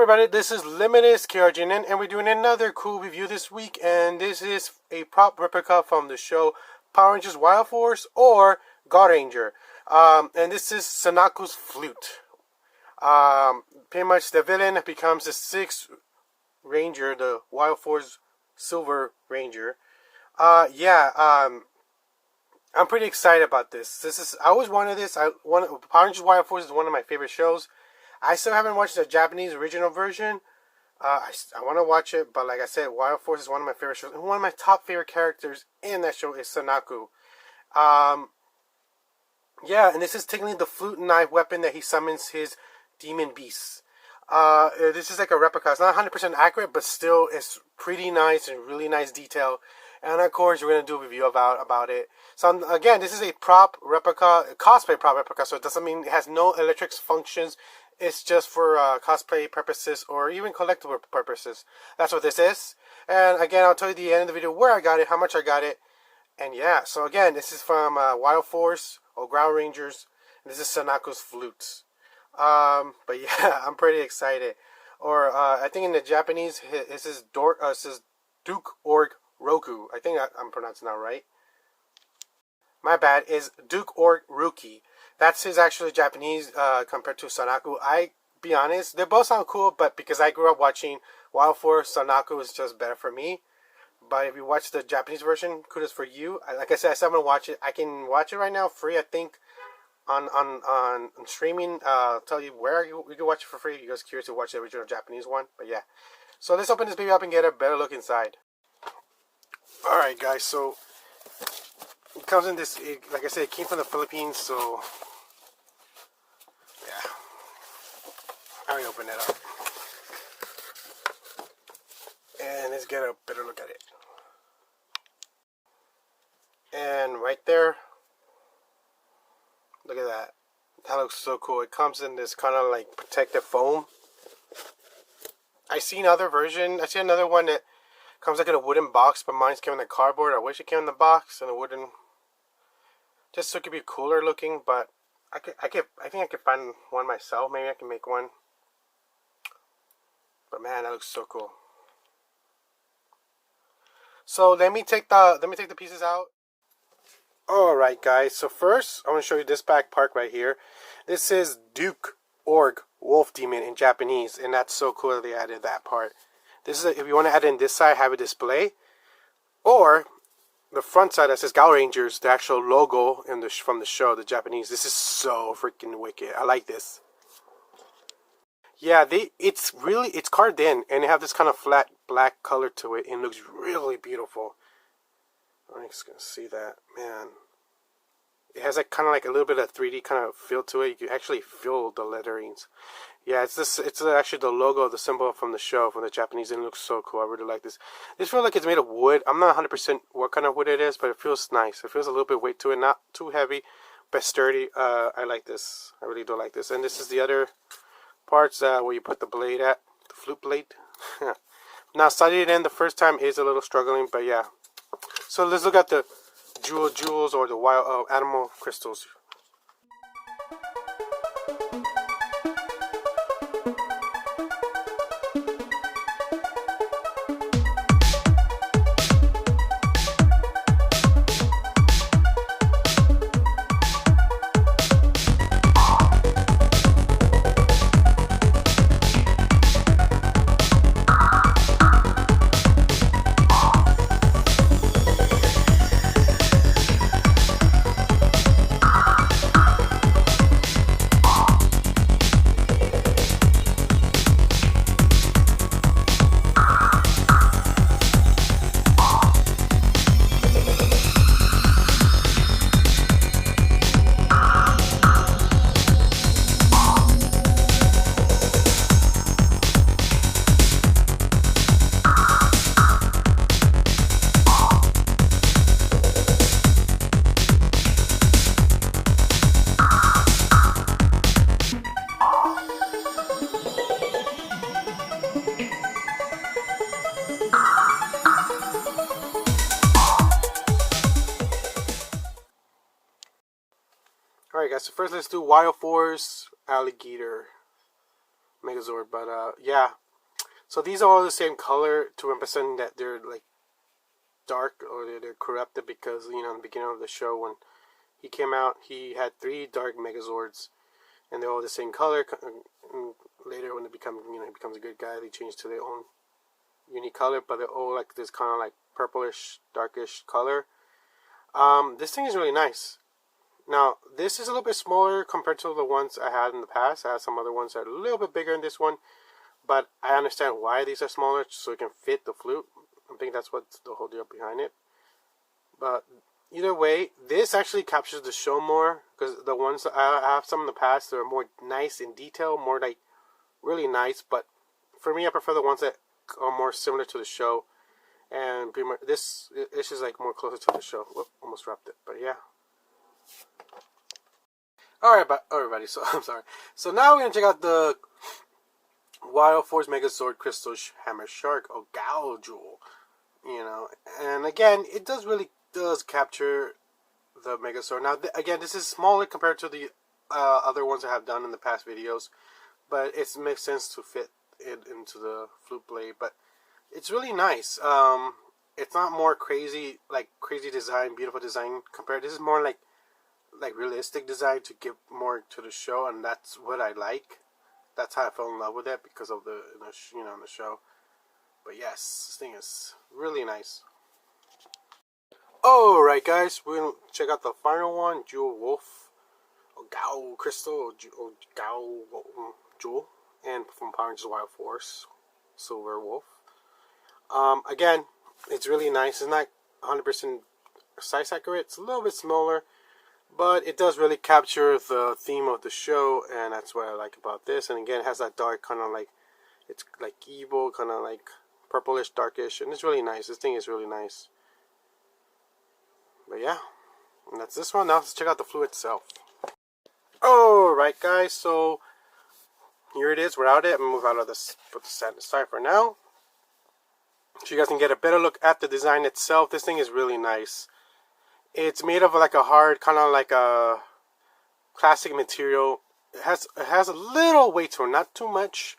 everybody, this is Limitless Kyojin, and we're doing another cool review this week, and this is a prop replica from the show Power Rangers Wild Force or Gaoranger. And this is Sanako's Flute. Pretty much the villain becomes the 6th Ranger, the Wild Force Silver Ranger. I'm pretty excited about this. I always wanted this. Power Rangers Wild Force is one of my favorite shows. I still haven't watched the Japanese original version. I want to watch it, but like I said, Wild Force is one of my favorite shows. And one of my top favorite characters in that show is Sanako. And this is technically the flute knife weapon that he summons his demon beasts. This is like a replica. It's not 100% accurate, but still it's pretty nice and really nice detail. And of course, we're going to do a review about it. So again, this is a prop replica, a cosplay prop replica, so it doesn't mean it has no electric functions. It's just for cosplay purposes or even collectible purposes. That's what this is. And again, I'll tell you at the end of the video where I got it, how much I got it. And yeah, so again, this is from Wild Force or Gaorangers. This is Sanako's Flutes. But yeah, I'm pretty excited. Or I think in the Japanese, this is Duke Org Roku. I think I'm pronouncing that right. My bad, is Duke Org Rouki. That's his actually Japanese compared to Sanako. I be honest, they both sound cool, but because I grew up watching Wild Force, Sanako is just better for me. But if you watch the Japanese version, kudos for you. Like I said, I still haven't watched it. I can watch it right now free, I think, on streaming. I'll tell you where you can watch it for free if you guys are curious to watch the original Japanese one. But yeah. So let's open this baby up and get a better look inside. Alright guys, so it comes in this, like I said, it came from the Philippines, so yeah. Let me open it up. And let's get a better look at it. And right there, look at that. That looks so cool. It comes in this kind of like protective foam. I see another version. I see another one that comes like in a wooden box, but mine's came in the cardboard. I wish it came in the box and a wooden, just so it could be cooler looking. But I think I could find one myself. Maybe I can make one. But man, that looks so cool. So let me take the pieces out. Alright guys, so first I want to show you this back part right here. This is Duke Org Wolf Demon in Japanese, and that's so cool that they added that part. This is if you want to add in this side, have a display, or the front side that says Gaorangers, the actual logo from the show, the Japanese. This is so freaking wicked. I like this. Yeah, it's carved in, and they have this kind of flat black color to it, and it looks really beautiful. I'm just gonna see that, man. It has like kind of like a little bit of 3D kind of feel to it. You can actually feel the letterings. Yeah, it's actually the logo, the symbol from the show, from the Japanese, and it looks so cool. I really like this. This feels like it's made of wood. I'm not 100% what kind of wood it is, but it feels nice. It feels a little bit weight to it, not too heavy, but sturdy. I like this. I really do like this. And this is the other parts where you put the blade at, the flute blade. Now, sliding it in the first time is a little struggling, but yeah. So let's look at the jewels or the wild animal crystals. Alright guys, so first let's do Wild Force Alligator. Megazord. But yeah. So these are all the same color to represent that they're like dark or they're corrupted because in the beginning of the show when he came out, he had 3 dark Megazords, and they're all the same color. And later, when they become he becomes a good guy, they change to their own unique color, but they're all like this kind of like purplish, darkish color. This thing is really nice. Now, this is a little bit smaller compared to the ones I had in the past. I had some other ones that are a little bit bigger than this one, but I understand why these are smaller, so it can fit the flute. I think that's what's the whole deal behind it. But either way, this actually captures the show more, because the ones that I have some in the past, they're more nice in detail, more like really nice. But for me, I prefer the ones that are more similar to the show, and pretty much this is like more closer to the show. Whoop, almost dropped it, but yeah. Alright, everybody, so I'm sorry. So now we're gonna check out the Wild Force Megazord Crystal Hammer Shark or Gao Jewel. And again, it does capture the Megazord. Now, again, this is smaller compared to the other ones I have done in the past videos, but it makes sense to fit it into the flute blade. But it's really nice. It's not more crazy design, beautiful design compared. This is more like realistic design to give more to the show, and that's what I like. That's how I fell in love with it because of the show. But yes, this thing is really nice. Alright guys, we're going to check out the final one, Jewel Wolf, or Gao Crystal, or Gao Jewel, and from Power Rangers Wild Force, Silver Wolf. Again, it's really nice. It's not 100% size accurate. It's a little bit smaller, but it does really capture the theme of the show, and that's what I like about this. And again, it has that dark kind of like, it's like evil, kind of like purplish, darkish, and it's really nice. This thing is really nice. But yeah, and that's this one. Now let's check out the flute itself. Alright guys, so here it is. We're out of it. I'm going to move out of this, put the set aside for now, so you guys can get a better look at the design itself. This thing is really nice. It's made of like a hard, kind of like a classic material. It has a little weight to it, not too much,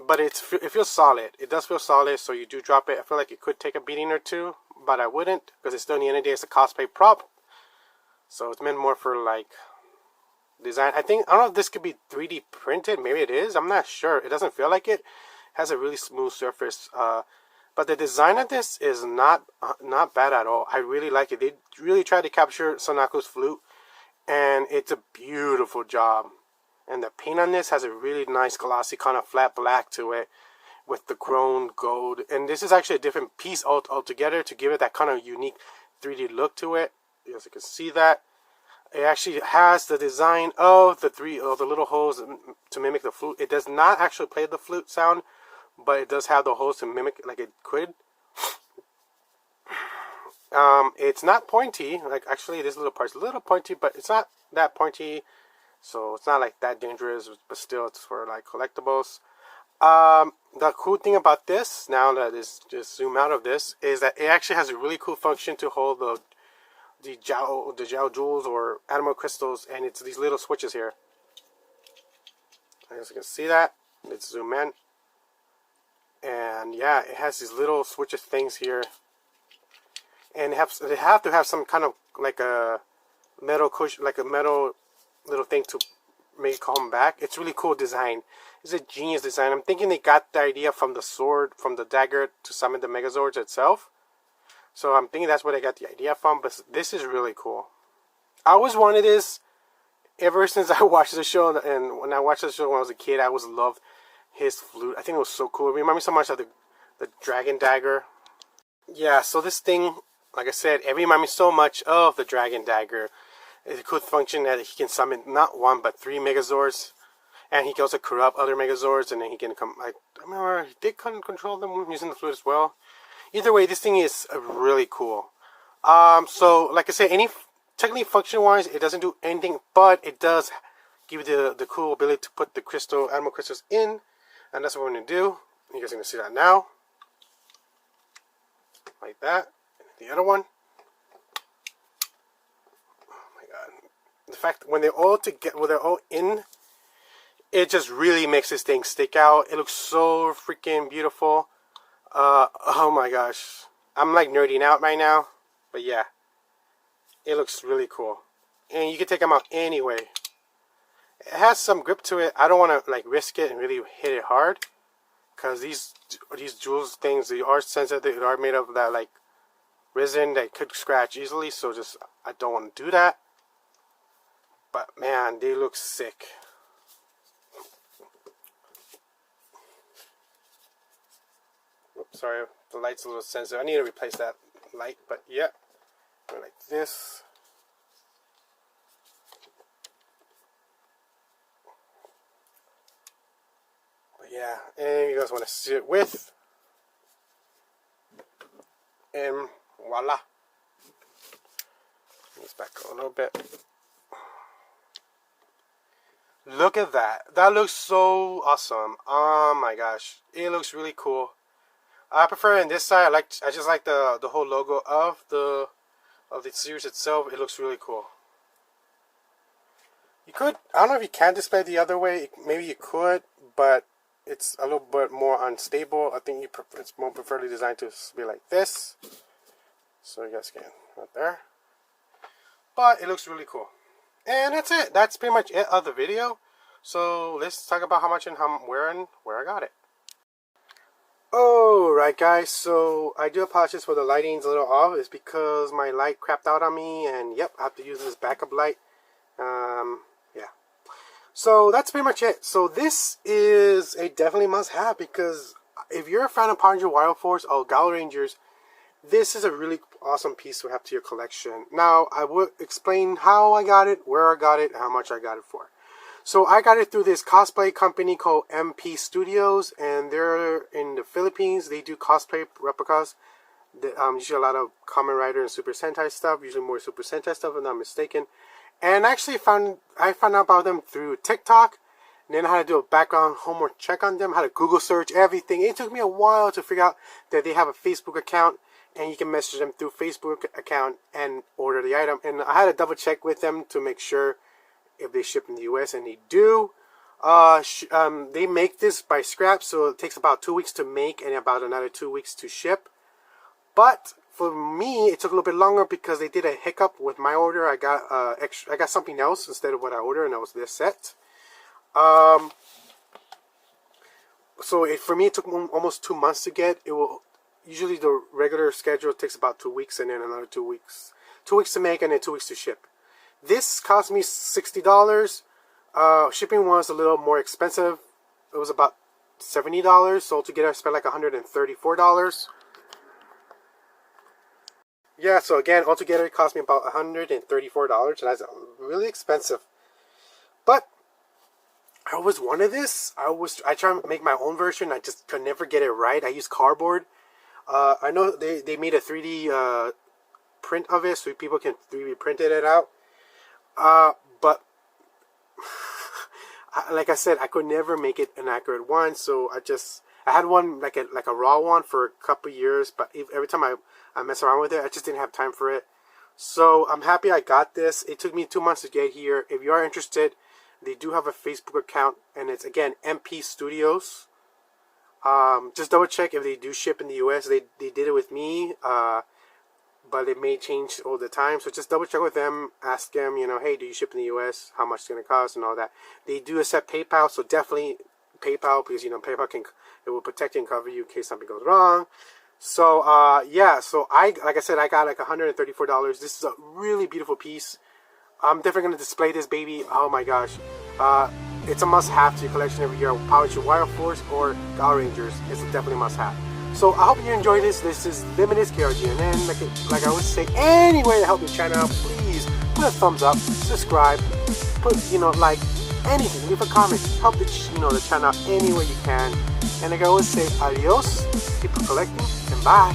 but it feels solid. It does feel solid, so you do drop it. I feel like it could take a beating or two, but I wouldn't, because it's still, in the end of the day, it's a cosplay prop. So it's meant more for like design. I don't know if this could be 3D printed. Maybe it is. I'm not sure. It doesn't feel like it. It has a really smooth surface. But the design of this is not bad at all. I really like it. They really tried to capture Sanako's flute, and it's a beautiful job. And the paint on this has a really nice glossy kind of flat black to it with the chrome gold. And this is actually a different piece altogether to give it that kind of unique 3D look to it. As you can see that. It actually has the design of the little holes to mimic the flute. It does not actually play the flute sound, but it does have the holes to mimic like it could. It's not pointy. Like, actually, this little part's a little pointy, but it's not that pointy. So it's not like that dangerous, but still it's for like collectibles. The cool thing about this, now that is just zoom out of this, is that it actually has a really cool function to hold the Gao jewels or animal crystals, and it's these little switches here. As you can see that, let's zoom in. And yeah, it has these little switches things here. And they have to have some kind of like a metal cushion, like a metal little thing to make it come back. It's really cool design. It's a genius design. I'm thinking they got the idea from the sword, from the dagger to summon the Megazords itself. So I'm thinking that's where they got the idea from. But this is really cool. I always wanted this ever since I watched the show. And when I watched the show when I was a kid, I always loved his flute. I think it was so cool. It reminded me so much of the dragon dagger. Yeah, so this thing, like I said, it reminded me so much of the dragon dagger. It's a cool function that he can summon not 1 but 3 Megazords, and he can also corrupt other Megazords, and then he can come. I remember he did control them using the flute as well. Either way, this thing is really cool. So like I said, technically function-wise, it doesn't do anything, but it does give you the cool ability to put the animal crystals in, and that's what we're going to do. You guys are going to see that now, like that. The other one. The fact when they're all together, when they're all in, it just really makes this thing stick out. It looks so freaking beautiful. Oh my gosh. I'm like nerding out right now. But yeah. It looks really cool. And you can take them out anyway. It has some grip to it. I don't want to like risk it and really hit it hard. Because these jewels things, they are sensitive. They are made of that like resin that could scratch easily. So just, I don't want to do that. But man, they look sick. Oops, sorry, the light's a little sensitive. I need to replace that light, but yeah. Like this. But yeah, and you guys want to see it with. And voila. Let's back a little bit. Look at that. That looks so awesome. Oh my gosh. It looks really cool. I prefer on this side. I just like the whole logo of the series itself. It looks really cool. You could, I don't know if you can display the other way. Maybe you could, but it's a little bit more unstable. I think it's more preferably designed to be like this. So you guys can right there. But it looks really cool. And that's it. That's pretty much it of the video. So let's talk about how much and where I got it. Alright guys, so I do apologize for the lighting's a little off. It's because my light crapped out on me, and yep, I have to use this backup light. Yeah. So that's pretty much it. So this is a definitely must have, because if you're a fan of Power Ranger Wild Force or Gaorangers, this is a really awesome piece to have to your collection. Now, I will explain how I got it, where I got it, and how much I got it for. So I got it through this cosplay company called MP Studios, and they're in the Philippines. They do cosplay replicas. Usually a lot of Kamen Rider and Super Sentai stuff, usually more Super Sentai stuff if I'm not mistaken. And actually I found out about them through TikTok. And then I had to do a background homework check on them, how to Google search everything. It took me a while to figure out that they have a Facebook account, and you can message them through Facebook account and order the item. And I had to double check with them to make sure if they ship in the US, and they do. They make this by scrap, so it takes about 2 weeks to make and about another 2 weeks to ship. But for me, it took a little bit longer because they did a hiccup with my order. I got something else instead of what I ordered, and that was this set. So for me, it took almost 2 months to get. Usually the regular schedule takes about 2 weeks, and then another 2 weeks. 2 weeks to make and then 2 weeks to ship. This cost me $60. Shipping was a little more expensive. It was about $70. So altogether I spent like $134. Yeah, so again, altogether it cost me about $134, and that's really expensive. But I always wanted this. I tried to make my own version. I just could never get it right. I used cardboard. I know they made a 3D print of it, so people can 3D print it out. But like I said, I could never make it an accurate one. So I had one like a raw one for a couple years, but every time I mess around with it, I just didn't have time for it. So I'm happy I got this. It took me 2 months to get here. If you are interested, they do have a Facebook account, and it's again MP Studios. Just double check if they do ship in the US. They did it with me. But it may change all the time, so just double check with them. Ask them, hey, do you ship in the US? How much it's gonna cost and all that. They do accept PayPal, so definitely PayPal, because PayPal it will protect you and cover you in case something goes wrong. So yeah, so like I said, I got like $134. This is a really beautiful piece. I'm definitely gonna display this baby. Oh my gosh, it's a must-have to your collection every year. Power Ranger Wild Force or Gaorangers, it's definitely a must-have. So I hope you enjoyed this. This is Limited KRG, and then like I always say, any way to help the channel out, please put a thumbs up, subscribe, put like anything, leave a comment, help the the channel out any way you can. And like I always say, adios, keep collecting, and bye.